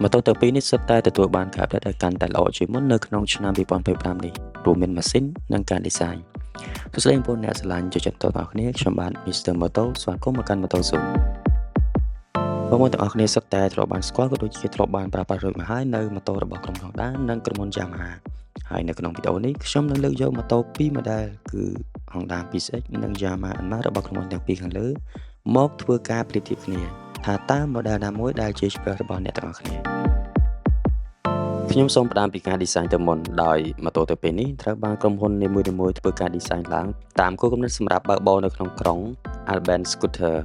ម៉ូតូទាំងពីរនេះសុទ្ធតែទទួលបានការផ្លាស់ប្ដូរកាន់តែល្អជាងមុននៅក្នុងឆ្នាំ2025នេះរួមមានម៉ាស៊ីននិងការឌីហ្សាញសួស្តីបងប្អូនអ្នកស្រឡាញ់ចូលចិត្តទាំងអស់គ្នាខ្ញុំបាទ Mr. Moto ស្វាគមន៍មកកាន់ Moto Zoom បងប្អូនទាំងអស់គ្នាសុទ្ធតែធ្លាប់បានស្គាល់ក៏ដូចជាធ្លាប់បានប្រើប្រាស់រួចមកហើយនៅម៉ូតូរបស់ក្រុម Honda និងក្រុមហ៊ុន Yamaha ហើយនៅក្នុងវីដេអូនេះខ្ញុំនឹងលើកយកម៉ូតូ2 model គឺ Honda PCX និង Yamaha Anmar របស់ក្រុមហ៊ុនទាំងពីរខាងលើមកធ្វើការប្រៀបធៀបគ្នាថាតើ model ណាមួយដែលជាជម្រើសរបស់អ្នកទាំងអស់គ្នាខ្ញុំសូមផ្ដើមពីការ design ទៅមុនដោយម៉ូតូទាំងពីរនេះត្រូវបានក្រុមហ៊ុននីមួយៗធ្វើការ design ឡើងតាមគោលគំនិតសម្រាប់បើកបរនៅក្នុងក្រុង Urban Scooter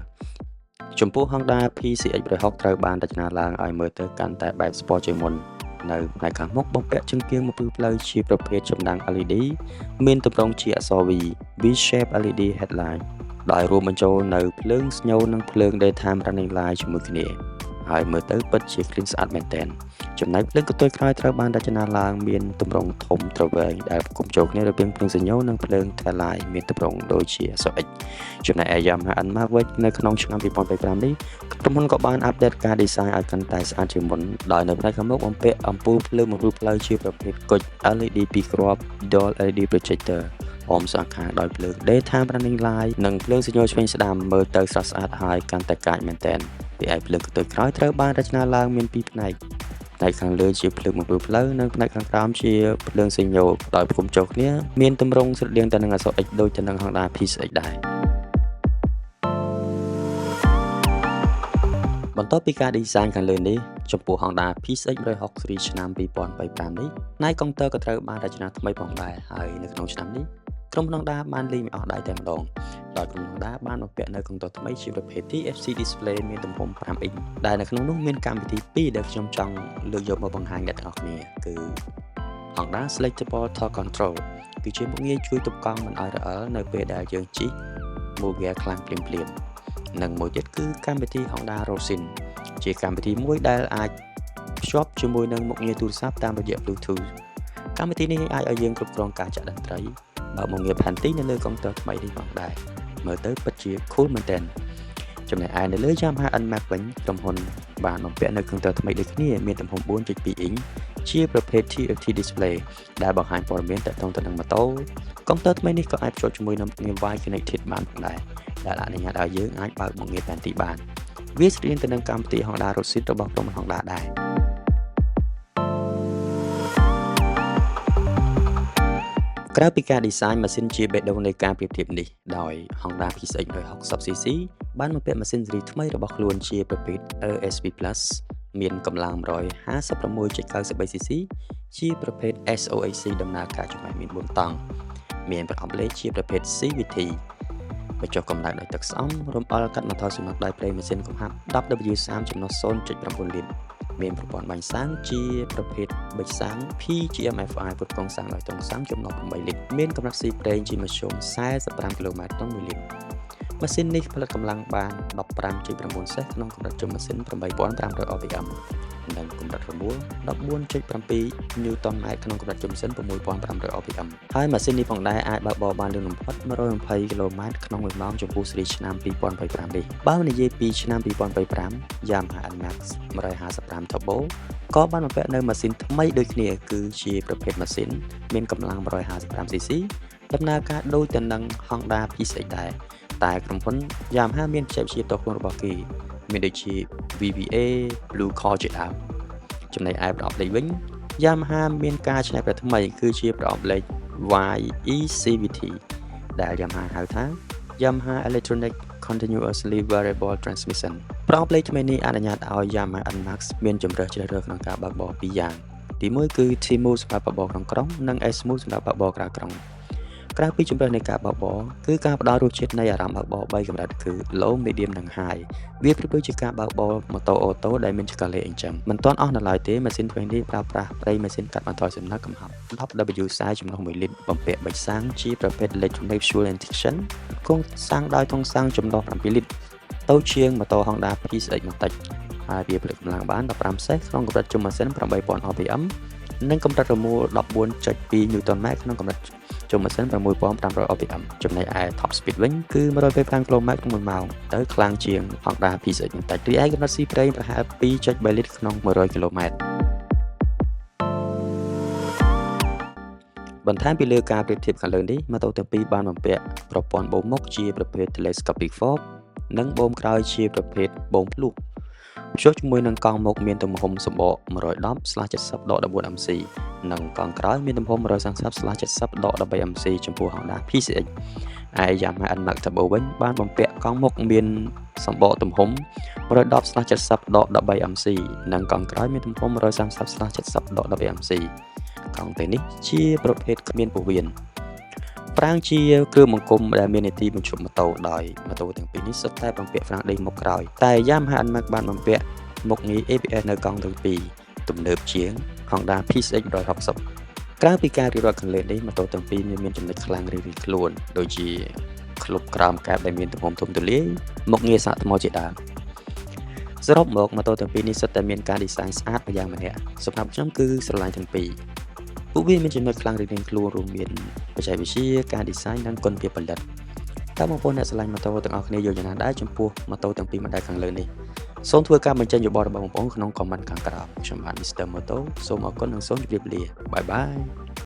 ចំពោះ Honda PCX 160ត្រូវបានរចនាឡើងឲ្យមើលទៅកាន់តែបែប Sport ជាងមុននៅផ្នែកខាងមុខបំពាក់ជញ្ជាំងមកពីផ្លូវជាប្រភេទចម្ដាំង LED មានទម្រង់ជាអក្សរ V-shape LED headlight ដោយរួមបញ្ចូលនៅភ្លើងស្ញូនិងភ្លើង daytime running light ជាមួយគ្នាហើយមើលទៅពិតជា clean ស្អាតមែនទែនចំណែកភ្លើងកន្ទុយក្រោយត្រូវបានរចនាឡើងមានទម្រង់ធំទ្រវែងដែលផ្គុំចូលគ្នារវាងភ្លើងសញ្ញោនិងភ្លើង tail light មានទម្រង់ដូចជាអក្សរ X ចំណែកឯ Yamaha Anmar វិញនៅក្នុងឆ្នាំ2025នេះក្រុមហ៊ុនក៏បានអាប់ដេតការ design ឲ្យកាន់តែស្អាតជាងមុនដោយនៅផ្នែកខាងមុខបំពាក់អំពូលភ្លើងបំភ្លឺផ្លូវជាប្រភេទគុជ LED 2គ្រាប់ Dual LED projector អមសងខាងដោយភ្លើង daytime running light និងភ្លើងសញ្ញោឆ្វេងស្ដាំមើលទៅស្រស់ស្អាតហើយកាន់តែកាចមែនទែនពីឯភ្លើងកន្ទុយក្រោយត្រូវបានរចនាឡើងមាន2ផ្នែកផ្នែកខាងលើជាភ្លើងបំភ្លឺផ្លូវនិងផ្នែកខាងក្រោមជាភ្លើងសញ្ញោដោយផ្គុំចូលគ្នាមានទម្រង់ស្រដៀងទៅនឹងអក្សរ X ដូចទៅនឹង Honda PCX ដែរបន្ទាប់ពីការ design ខាងលើនេះចំពោះ Honda PCX 160 Series ឆ្នាំ2025នេះផ្នែកកុងទ័រក៏ត្រូវបានរចនាថ្មីផងដែរហើយនៅក្នុងឆ្នាំនេះក្រុម Honda បានលេងមិនអស់ដៃតែម្ដងដោយក្រុម Honda បានបំពាក់នៅកុងទ័រថ្មីជាប្រភេទ TFT display មានទំហំ 5 inch ដែលនៅក្នុងនោះមានកម្មវិធី2ដែលខ្ញុំចង់លើកយកមកបង្ហាញអ្នកទាំងអស់គ្នាគឺ Honda Selectable Torque Control គឺជាមុខងារជួយទប់កង់មិនឲ្យរអិលនៅពេលដែលយើងជិះ move gear ខ្លាំងភ្លាមៗនិងមួយទៀតគឺកម្មវិធី Honda Rosin ជាកម្មវិធីមួយដែលអាចភ្ជាប់ជាមួយនឹងមុខងារទូរស័ព្ទតាមរយៈ Bluetooth កម្មវិធីនេះអាចឲ្យយើងគ្រប់គ្រងការចាក់តន្ត្រីបើកមុខងារផែនទីនៅលើកុងទ័រថ្មីនេះផងដែរមើលទៅពិតជា cool មែនទែនចំណែកឯនៅលើ Yamaha Anmar វិញក្រុមហ៊ុនបានបំពាក់នៅកុងទ័រថ្មីដូចគ្នាមានទំហំ 4.2 inch ជាប្រភេទ TFT display ដែលបង្ហាញព័ត៌មានទាក់ទងទៅនឹងម៉ូតូកុងទ័រថ្មីនេះក៏អាចភ្ជាប់ជាមួយនឹងមុខងារ Y Connected បានផងដែរដែលអនុញ្ញាតឲ្យយើងអាចបើកមុខងារផែនទីបានវាស្រៀងទៅនឹងកម្មវិធី Honda Rosin របស់ក្រុម Honda ដែរក្រៅពីការ design ម៉ាស៊ីនជាបេះដូងនៃការប្រៀបធៀបនេះដោយ Honda PCX 160cc បានបំពាក់ម៉ាស៊ីនស៊េរីថ្មីរបស់ខ្លួនជាប្រភេទ ESP Plus មានកម្លាំង 156.93cc ជាប្រភេទ SOHC ដំណើរការចំហាយមាន4តង់មានប្រអប់លេខជាប្រភេទ CVT បញ្ចុះកម្ដៅដោយទឹកស្អំរំអិលកាត់បន្ថយសំណុកដោយប្រេងម៉ាស៊ីនកំហាប់ 10W30 ចំណុះ 0.9 លីត្រមានប្រព័ន្ធបាញ់សាំងជាប្រភេទប៊ិចសាំង PGM-FI ផ្គត់ផ្គង់សាំងដោយទង់សាំងចំណុះ 8 លីត្រមានកម្រិតស៊ីប្រេងជាមធ្យម 45 គីឡូម៉ែត្រក្នុង 1 លីត្រម៉ាស៊ីននេះផលិតកម្លាំងបាន 15.9 សេសក្នុងកម្រិតចុះម៉ាស៊ីន 8500 rpm និងកម្រិតរមួល 14.7 Newton m ក្នុងកម្រិតចុះម៉ាស៊ីន 6500 rpm ហើយម៉ាស៊ីននេះផងដែរអាចបើកបរបានលឿនបំផុត 120 គីឡូម៉ែត្រក្នុង 1 ម៉ោងចំពោះស៊េរីឆ្នាំ2025នេះបើនិយាយពីឆ្នាំ2025 Yamaha Anmar 155 Turbo ក៏បានបំពាក់នៅម៉ាស៊ីនថ្មីដូចគ្នាគឺជាប្រភេទម៉ាស៊ីនមានកម្លាំង 155cc ដំណើរការដូចទៅនឹង Honda PCX ដែរតែក្រុមហ៊ុន Yamaha មានបច្ចេកវិទ្យាតខ្លួនរបស់គេមានដូចជា VVA Blue Core ជាដើមចំណែកឯប្រអប់លេខវិញ Yamaha មានការច្នៃប្រឌិតថ្មីគឺជាប្រអប់លេខ YECVT ដែល Yamaha ហៅថា Yamaha Electronic Continuously Variable Transmission ប្រអប់លេខថ្មីនេះអនុញ្ញាតឲ្យ Yamaha Anmar មានជម្រើសជ្រើសរើសក្នុងការបើកបរពីរយ៉ាងទី1គឺ T-Mode សម្រាប់បើកបរក្នុងក្រុងនិង S-Mode សម្រាប់បើកបរក្រៅក្រុងក្រៅពីជម្រើសនៃការបើកបរគឺការផ្ដល់រសជាតិនៃអារម្មណ៍បើកបរ3កម្រិតគឺ Low Medium និង High វាប្រៀបដូចជាការបើកបរម៉ូតូអូតូដែលមានចង្កឹះលេខអញ្ចឹងមិនទាន់អស់នៅឡើយទេម៉ាស៊ីនថ្មីនេះប្រើប្រាស់ប្រេងម៉ាស៊ីនកាត់បន្ថយសំណើមកំហប់ 10W40 ចំណុះ 1 លីត្របំពាក់ប៊ិចសាំងជាប្រភេទ Electronic Fuel Injection គង់សាំងដោយទង់សាំងចំណុះ 7 លីត្រតូចជាងម៉ូតូ Honda PCX បន្តិចហើយវាផលិតកម្លាំងបាន 15 សេសក្នុងកម្រិតចុះម៉ាស៊ីន 8000 rpm និងកម្រិតរមួល 14.2 Newton m ក្នុងកម្រិត ជុំម៉ាស៊ីន 6500 rpm ចំណែកឯ top speed វិញគឺ 125 km ក្នុង1ម៉ោងទៅខ្លាំងជាង Honda PCX បន្តិចរីឯកម្រិតស៊ីប្រេងប្រហែល 2.3 លីត្រក្នុង 100 km បន្ថែមពីលើការប្រៀបធៀបខាងលើនេះម៉ូតូទាំងពីរបានបំពាក់ប្រព័ន្ធបូមមុខជាប្រភេទ telescopic fork និងបូមក្រោយជាប្រភេទបូមភ្លុកភ្ជាប់ជាមួយនឹងកង់មុខមានទំហំសម្បក 110/70/14mc និងកង់ក្រោយមានទំហំ 130/70/13mc ចំពោះ Honda PCX ឯ Yamaha NMAX Turbo វិញបានបំពាក់កង់មុខមានសម្បកទំហំ 110/70/13mc និងកង់ក្រោយមានទំហំ 130/70/13mc កង់ទាំងនេះជាប្រភេទគ្មានពោះវៀនប្រាង្គជាគ្រឿងបង្គំដែលមាននីតិបញ្ឈប់ម៉ូតូដោយម៉ូតូទាំងពីរនេះសុទ្ធតែបំពាក់ហ្វ្រាំងដេញមុខក្រោយតែ Yamaha NMAX បានបំពាក់មុខងារ ABS នៅកង់ទាំងពីរទំនើបជាង Honda PCX 160ក្រៅពីការរៀបរាប់ខាងលើនេះម៉ូតូទាំងពីរមានចំណុចខ្លាំងរៀងៗខ្លួនដូចជាក្លុបក្រោមកែបដែលមានទំហំធំទូលាយមុខងារសាកថ្មជាដើមសរុបមកម៉ូតូទាំងពីរនេះសុទ្ធតែមានការ design ស្អាតម្យ៉ាងម្នាក់សម្រាប់ខ្ញុំគឺស្រឡាញ់ទាំងពីរពួកវាមានចំណុចខ្លាំងរៀងៗខ្លួនរួមមានបច្ចេកវិទ្យាការ design និងគុណភាពផលិតតើបងប្អូនអ្នកស្រឡាញ់ម៉ូតូទាំងអស់គ្នាយល់យ៉ាងណាដែរចំពោះម៉ូតូទាំងពីរម៉ូដែលខាងលើនេះសូមធ្វើការបញ្ចេញយោបល់របស់បងប្អូនក្នុង comment ខាងក្រោមខ្ញុំបាទ Mr. Moto សូមអរគុណនិងសូមជម្រាបលាបាយបាយ